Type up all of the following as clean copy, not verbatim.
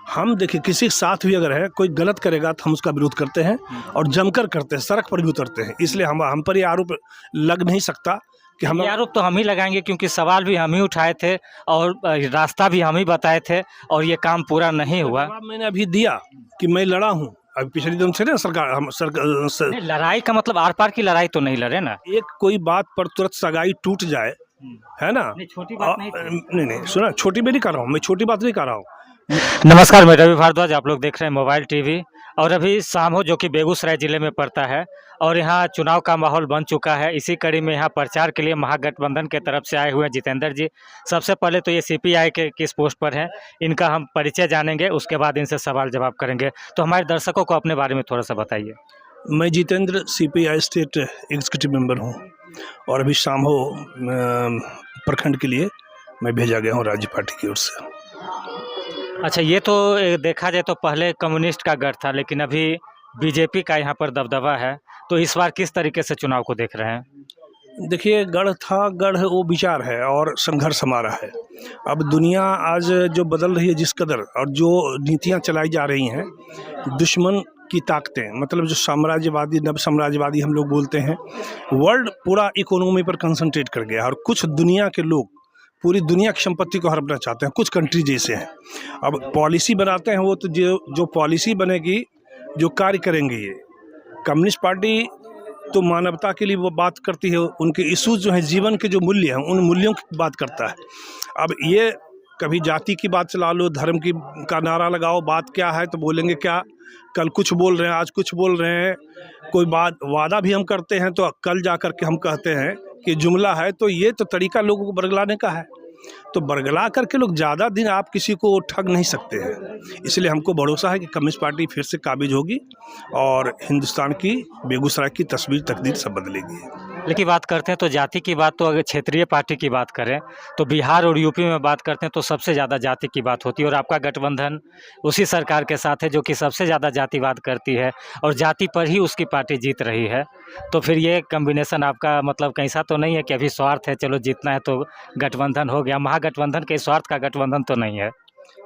हम देखिए किसी के साथ भी अगर है कोई गलत करेगा तो हम उसका विरोध करते हैं और जमकर करते हैं, सड़क पर भी उतरते हैं। इसलिए हम पर ये आरोप लग नहीं सकता कि हम ये आरोप तो हम ही लगाएंगे, क्योंकि सवाल भी हम ही उठाए थे और रास्ता भी हम ही बताए थे और ये काम पूरा नहीं हुआ। जवाब मैंने अभी दिया कि मैं लड़ा हूँ। अभी पिछले दिन से ना सरकार नहीं, लड़ाई का मतलब आर पार की लड़ाई तो नहीं लड़े ना। एक कोई बात पर तुरंत सगाई टूट जाए, है ना। नहीं, छोटी बात नहीं थी। नहीं सुना, छोटी मैं नहीं कर रहा हूँ, मैं छोटी बात नहीं कर रहा हूँ। नमस्कार, मैं रवि भारद्वाज, आप लोग देख रहे हैं मोबाइल टीवी। और अभी शाम हो, जो कि बेगूसराय ज़िले में पड़ता है और यहाँ चुनाव का माहौल बन चुका है। इसी कड़ी में यहाँ प्रचार के लिए महागठबंधन के तरफ से आए हुए हैं जितेंद्र जी। सबसे पहले तो ये सीपीआई के किस पोस्ट पर हैं, इनका हम परिचय जानेंगे, उसके बाद इनसे सवाल जवाब करेंगे। तो हमारे दर्शकों को अपने बारे में थोड़ा सा बताइए। मैं Jitendra CPI state executive member हूँ और अभी शाम हो प्रखंड के लिए मैं भेजा गया हूँ राज्य पार्टी की ओर से। अच्छा, ये तो देखा जाए तो पहले कम्युनिस्ट का गढ़ था, लेकिन अभी बीजेपी का यहाँ पर दबदबा है। तो इस बार किस तरीके से चुनाव को देख रहे हैं? देखिए, गढ़ था, गढ़ वो विचार है और संघर्ष हमारा है। अब दुनिया आज जो बदल रही है जिस कदर, और जो नीतियाँ चलाई जा रही हैं, दुश्मन की ताकतें, मतलब जो साम्राज्यवादी, नव साम्राज्यवादी हम लोग बोलते हैं, वर्ल्ड पूरा इकोनॉमी पर कंसंट्रेट कर गया और कुछ दुनिया के लोग पूरी दुनिया की संपत्ति को हड़पना चाहते हैं। कुछ कंट्री जैसे हैं, अब पॉलिसी बनाते हैं वो तो जो पॉलिसी बनेगी, जो कार्य करेंगे ये कम्युनिस्ट पार्टी तो मानवता के लिए वो बात करती है, उनके इश्यूज जो हैं, जीवन के जो मूल्य हैं, उन मूल्यों की बात करता है। अब ये कभी जाति की बात चला लो, धर्म की का नारा लगाओ, बात क्या है तो बोलेंगे क्या, कल कुछ बोल रहे हैं, आज कुछ बोल रहे हैं। कोई बात वादा भी हम करते हैं तो कल जा कर के हम कहते हैं कि जुमला है। तो ये तो तरीका लोगों को बरगलाने का है। तो बरगला करके लोग ज़्यादा दिन आप किसी को ठग नहीं सकते हैं। इसलिए हमको भरोसा है कि कम्युनिस्ट पार्टी फिर से काबिज होगी और हिंदुस्तान की, बेगूसराय की तस्वीर, तकदीर सब बदलेगी। लेकिन बात करते हैं तो जाति की बात, तो अगर क्षेत्रीय पार्टी की बात करें तो बिहार और यूपी में बात करते हैं तो सबसे ज़्यादा जाति की बात होती है। और आपका गठबंधन उसी सरकार के साथ है जो कि सबसे ज़्यादा जातिवाद करती है और जाति पर ही उसकी पार्टी जीत रही है। तो फिर ये कम्बिनेशन आपका मतलब कहीं सा तो नहीं है कि अभी स्वार्थ है, चलो जीतना है तो गठबंधन हो गया? महागठबंधन के स्वार्थ का गठबंधन तो नहीं है।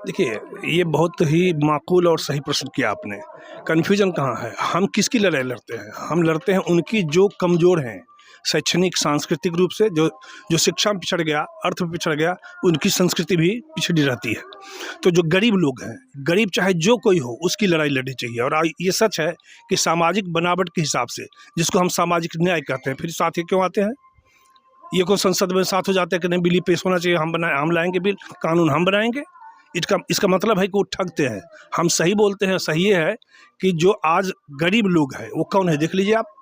देखिए, ये बहुत ही माकूल और सही प्रश्न किया आपने। कन्फ्यूजन कहाँ है? हम किसकी लड़ाई लड़ते हैं? हम लड़ते हैं उनकी जो कमज़ोर हैं, शैक्षणिक सांस्कृतिक रूप से, जो शिक्षा में पिछड़ गया, अर्थ में पिछड़ गया, उनकी संस्कृति भी पिछड़ी रहती है। तो जो गरीब लोग हैं, गरीब चाहे जो कोई हो, उसकी लड़ाई लड़नी चाहिए। और ये सच है कि सामाजिक बनावट के हिसाब से, जिसको हम सामाजिक न्याय कहते हैं, फिर साथ ही क्यों आते हैं? ये को संसद में साथ हो जाते हैं कि नहीं, बिल पेश होना चाहिए, हम लाएंगे बिल, कानून हम बनाएंगे। इसका मतलब है कि वो ठगते हैं। हम सही बोलते हैं। सही ये है कि जो आज गरीब लोग हैं वो कौन है, देख लीजिए आप।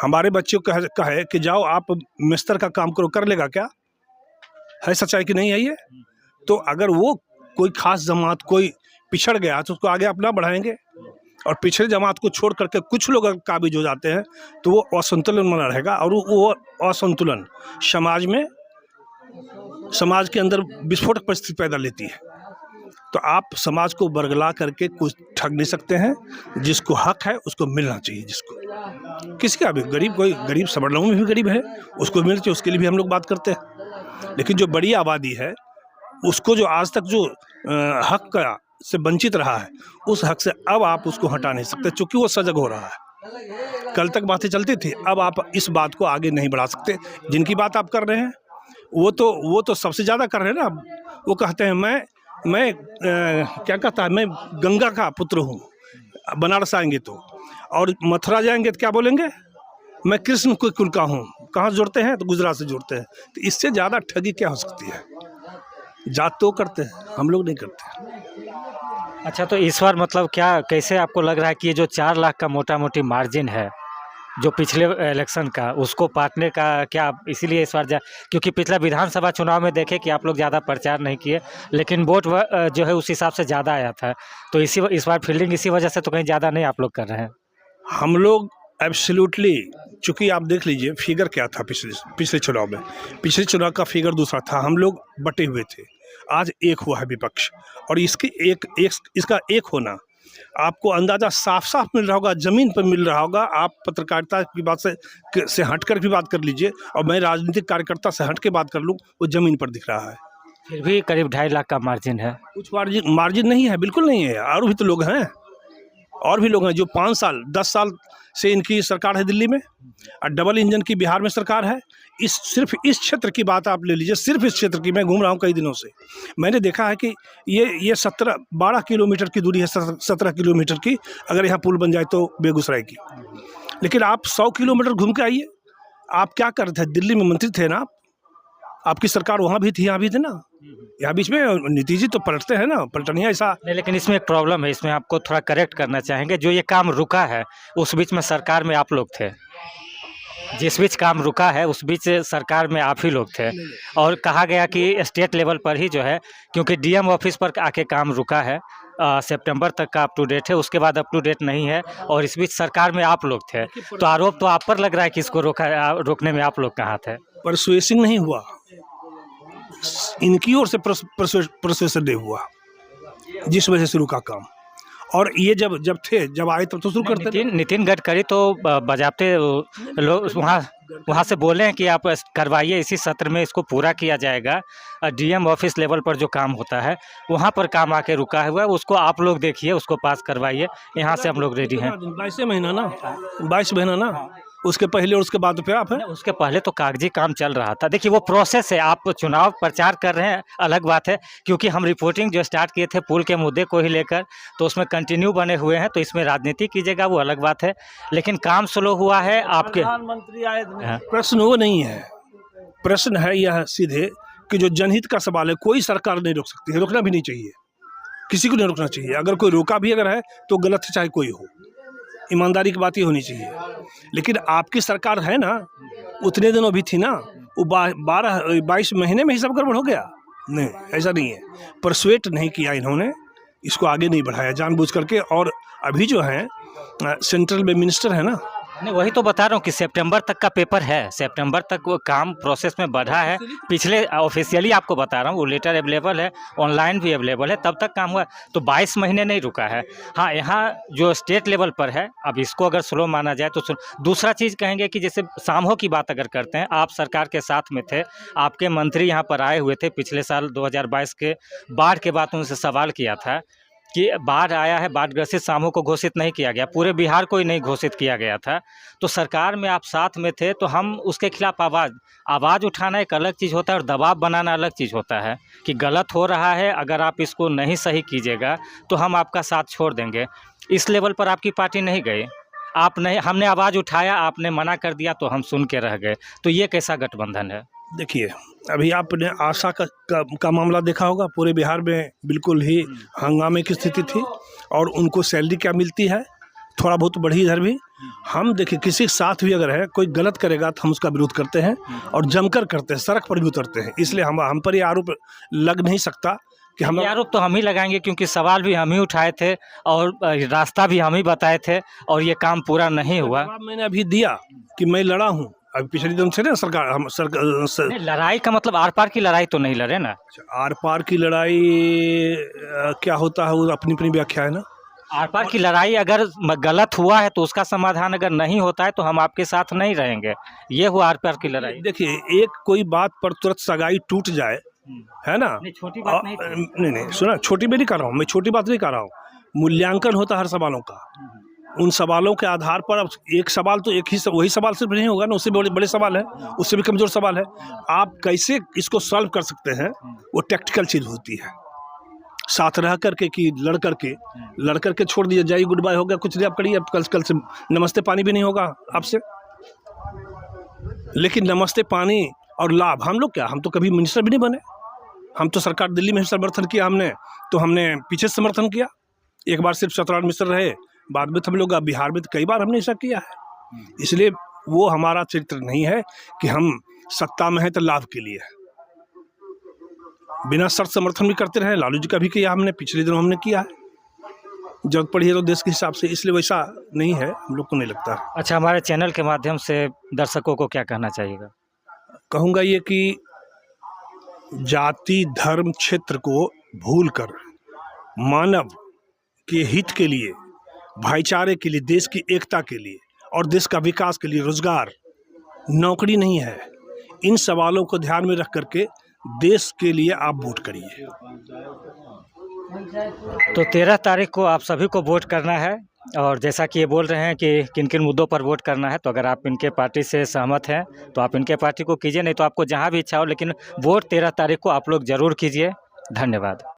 हमारे बच्चों को कहे कि जाओ आप मिस्तर का काम करो, कर लेगा क्या? है सच्चाई कि नहीं है ये? तो अगर वो कोई खास जमात कोई पिछड़ गया तो उसको आगे अपना बढ़ाएंगे, और पिछड़े जमात को छोड़ करके कुछ लोग अगर काबिज हो जाते हैं तो वो असंतुलन बना रहेगा। और वो असंतुलन समाज के अंदर विस्फोटक परिस्थिति पैदा लेती है। तो आप समाज को बरगला करके कुछ ठग नहीं सकते हैं। जिसको हक है उसको मिलना चाहिए। जिसको किसी का भी कोई गरीब सवर्णों में भी गरीब है, उसको मिलना चाहिए, उसके लिए भी हम लोग बात करते हैं। लेकिन जो बड़ी आबादी है उसको, जो आज तक जो हक का से वंचित रहा है, उस हक से अब आप उसको हटा नहीं सकते, चूँकि वो सजग हो रहा है। कल तक बातें चलती थी, अब आप इस बात को आगे नहीं बढ़ा सकते। जिनकी बात आप कर रहे हैं वो तो सबसे ज़्यादा कर रहे हैं ना। वो कहते हैं मैं क्या कहता है, मैं गंगा का पुत्र हूँ, बनारस आएंगे तो, और मथुरा जाएंगे तो क्या बोलेंगे, मैं कृष्ण के कुल का हूँ। कहाँ से जोड़ते हैं? तो गुजरात से जोड़ते हैं। तो इससे ज़्यादा ठगी क्या हो सकती है? जात तो करते हैं, हम लोग नहीं करते। अच्छा, तो इस बार मतलब क्या, कैसे आपको लग रहा है कि ये जो 4 लाख का मोटा मोटी मार्जिन है जो पिछले इलेक्शन का, उसको पाटने का क्या इसीलिए इस बार क्योंकि पिछला विधानसभा चुनाव में देखे कि आप लोग ज़्यादा प्रचार नहीं किए, लेकिन वोट जो है उस हिसाब से ज़्यादा आया था। तो इस बार फील्डिंग इसी वजह से तो कहीं ज़्यादा नहीं आप लोग कर रहे हैं? हम लोग एब्सोल्युटली, चूँकि आप देख लीजिए फिगर क्या था पिछले चुनाव में। पिछले चुनाव का फिगर दूसरा था, हम लोग बटे हुए थे। आज एक हुआ है विपक्ष, और इसका एक होना आपको अंदाज़ा साफ साफ मिल रहा होगा, ज़मीन पर मिल रहा होगा। आप पत्रकारिता की बात से हट कर भी बात कर लीजिए, और मैं राजनीतिक कार्यकर्ता से हट के बात कर लूँ, वो ज़मीन पर दिख रहा है। फिर भी करीब 2.5 लाख का मार्जिन है। कुछ मार्जिन मार्जिन नहीं है, बिल्कुल नहीं है। और भी तो लोग हैं, और भी लोग हैं जो 5 साल 10 साल से इनकी सरकार है दिल्ली में, और डबल इंजन की बिहार में सरकार है। सिर्फ इस क्षेत्र की बात आप ले लीजिए, सिर्फ इस क्षेत्र की, मैं घूम रहा हूँ कई दिनों से, मैंने देखा है कि ये 12 किलोमीटर की दूरी है, 17 किलोमीटर की, अगर यहाँ पुल बन जाए तो बेगूसराय की। लेकिन आप 100 किलोमीटर घूम के आइए। आप क्या कर रहे थे? दिल्ली में मंत्री थे ना, आपकी सरकार वहाँ भी थी, यहाँ भी थी ना। यहाँ बीच में नीतीश जी तो पलटते हैं ना, पलटनिया ऐसा नहीं, लेकिन इसमें एक प्रॉब्लम है, इसमें आपको थोड़ा करेक्ट करना चाहेंगे। जो ये काम रुका है उस बीच में सरकार में आप लोग थे, जिस बीच काम रुका है उस बीच सरकार में आप ही लोग थे, और कहा गया कि स्टेट लेवल पर ही जो है, क्योंकि डीएम ऑफिस पर आके काम रुका है, सितंबर तक का अप टू डेट है, उसके बाद अप टू डेट नहीं है, और इस बीच सरकार में आप लोग थे। तो आरोप तो आप पर लग रहा है कि इसको रोकने में आप लोग कहाँ थे? परसुएसिंग नहीं हुआ, इनकी ओर से परसुएशन नहीं हुआ, जिस वजह से रुका काम। और ये जब आए तब तो शुरू करते थे। नितिन गडकरी तो बजाते लोग वहाँ से बोले हैं कि आप करवाइए, इसी सत्र में इसको पूरा किया जाएगा। डीएम ऑफिस लेवल पर जो काम होता है वहाँ पर काम आके रुका हुआ है, उसको आप लोग देखिए, उसको पास करवाइए, यहाँ से हम लोग रेडी हैं। 22 महीना ना, 22 महीना ना, उसके पहले और उसके बाद फिर आप हैं। उसके पहले तो कागजी काम चल रहा था। देखिए वो प्रोसेस है, आप चुनाव प्रचार कर रहे हैं अलग बात है, क्योंकि हम रिपोर्टिंग जो स्टार्ट किए थे पुल के मुद्दे को ही लेकर, तो उसमें कंटिन्यू बने हुए हैं, तो इसमें राजनीति कीजिएगा वो अलग बात है, लेकिन काम स्लो हुआ है आपके। प्रधानमंत्री आए, प्रश्न वो नहीं है, प्रश्न है यह सीधे कि जो जनहित का सवाल है, कोई सरकार नहीं रोक सकती है, रोकना भी नहीं चाहिए, किसी को नहीं रोकना चाहिए। अगर कोई रोका भी अगर है तो गलत है, चाहे कोई हो, ईमानदारी की बात ही होनी चाहिए। लेकिन आपकी सरकार है ना, उतने दिनों भी थी ना, वो 22 महीने में ही सब गड़बड़ हो गया? नहीं, ऐसा नहीं है। परसुएट नहीं किया इन्होंने, इसको आगे नहीं बढ़ाया जानबूझ करके। और अभी जो है सेंट्रल में मिनिस्टर है ना, नहीं वही तो बता रहा हूँ कि सितंबर तक का पेपर है, सितंबर तक वो काम प्रोसेस में बढ़ा है। पिछले ऑफिशियली आपको बता रहा हूँ, वो लेटर अवेलेबल है, ऑनलाइन भी अवेलेबल है, तब तक काम हुआ, तो 22 महीने नहीं रुका है। हाँ, यहाँ जो स्टेट लेवल पर है, अब इसको अगर स्लो माना जाए तो दूसरा चीज़ कहेंगे कि जैसे सामहो की बात अगर करते हैं, आप सरकार के साथ में थे, आपके मंत्री यहाँ पर आए हुए थे पिछले साल 2022 के बाढ़ के बाद, उनसे सवाल किया था कि बाढ़ आया है, बाढ़ ग्रसित सामू को घोषित नहीं किया गया, पूरे बिहार को ही नहीं घोषित किया गया था। तो सरकार में आप साथ में थे, तो हम उसके खिलाफ आवाज़ उठाना एक अलग चीज़ होता है, और दबाव बनाना अलग चीज़ होता है कि गलत हो रहा है, अगर आप इसको नहीं सही कीजिएगा तो हम आपका साथ छोड़ देंगे। इस लेवल पर आपकी पार्टी नहीं गई, आप नहीं, हमने आवाज़ उठाया, आपने मना कर दिया, तो हम सुन के रह गए। तो ये कैसा गठबंधन है? देखिए, अभी आपने आशा का मामला देखा होगा, पूरे बिहार में बिल्कुल ही हंगामे की स्थिति थी, और उनको सैलरी क्या मिलती है, थोड़ा बहुत बढ़ी इधर भी। हम देखिए, किसी के साथ भी अगर है कोई गलत करेगा तो हम उसका विरोध करते हैं, और जमकर करते हैं, सड़क पर भी उतरते हैं। इसलिए हम पर ये आरोप लग नहीं सकता कि हम, आरोप तो हम ही लगाएंगे, क्योंकि सवाल भी हम ही उठाए थे और रास्ता भी हम ही बताए थे, और ये काम पूरा नहीं हुआ। मैंने अभी दिया कि मैं लड़ा हूँ, अभी पिछले दिन से ना सरकार लड़ाई का मतलब आर पार की लड़ाई तो नहीं लड़े ना। आर पार की लड़ाई क्या होता है, वो अपनी अपनी व्याख्या है ना। आर पार की लड़ाई अगर गलत हुआ है तो उसका समाधान अगर नहीं होता है तो हम आपके साथ नहीं रहेंगे, ये हुआ आर पार की लड़ाई। देखिए, एक कोई बात पर तुरंत सगाई टूट जाए, है ना, छोटी बात नहीं सुना, छोटी भी नहीं कर रहा हूँ मैं, छोटी बात नहीं कर रहा हूँ। मूल्यांकन होता है हर सवालों का, उन सवालों के आधार पर अब एक सवाल तो एक ही वही सवाल सिर्फ नहीं होगा ना, उससे बड़े बड़े सवाल है, उससे भी कमज़ोर सवाल है। आप कैसे इसको सॉल्व कर सकते हैं, वो टेक्निकल चीज़ होती है। साथ रह करके कि लड़ करके छोड़ दिया जाइए, गुड बाय हो गया, कुछ नहीं आप करिए, अब कल से नमस्ते पानी भी नहीं होगा आपसे। लेकिन नमस्ते पानी और लाभ, हम लोग क्या, हम तो कभी मिनिस्टर भी नहीं बने, हम तो सरकार दिल्ली में समर्थन किया हमने, तो हमने पीछे समर्थन किया। एक बार सिर्फ सतरान मिनिस्टर रहे, बाद में हम लोग बिहार में तो कई बार हमने ऐसा किया है। इसलिए वो हमारा चरित्र नहीं है कि हम सत्ता में हैं तो लाभ के लिए, बिना शर्त समर्थन भी करते रहे। लालू जी का भी किया हमने, पिछले दिनों हमने किया है, जरूरत पड़ी है तो देश के हिसाब से, इसलिए वैसा नहीं है, हम लोग को नहीं लगता। अच्छा, हमारे चैनल के माध्यम से दर्शकों को क्या कहना चाहिएगा? कहूँगा ये कि जाति धर्म क्षेत्र को भूलकर मानव के हित के लिए, भाईचारे के लिए, देश की एकता के लिए और देश का विकास के लिए रोजगार, नौकरी नहीं है, इन सवालों को ध्यान में रख करके देश के लिए आप वोट करिए। तो 13 तारीख को आप सभी को वोट करना है, और जैसा कि ये बोल रहे हैं कि किन किन मुद्दों पर वोट करना है, तो अगर आप इनके पार्टी से सहमत हैं तो आप इनके पार्टी को कीजिए, नहीं तो आपको जहां भी इच्छा हो, लेकिन वोट 13 तारीख को आप लोग ज़रूर कीजिए। धन्यवाद।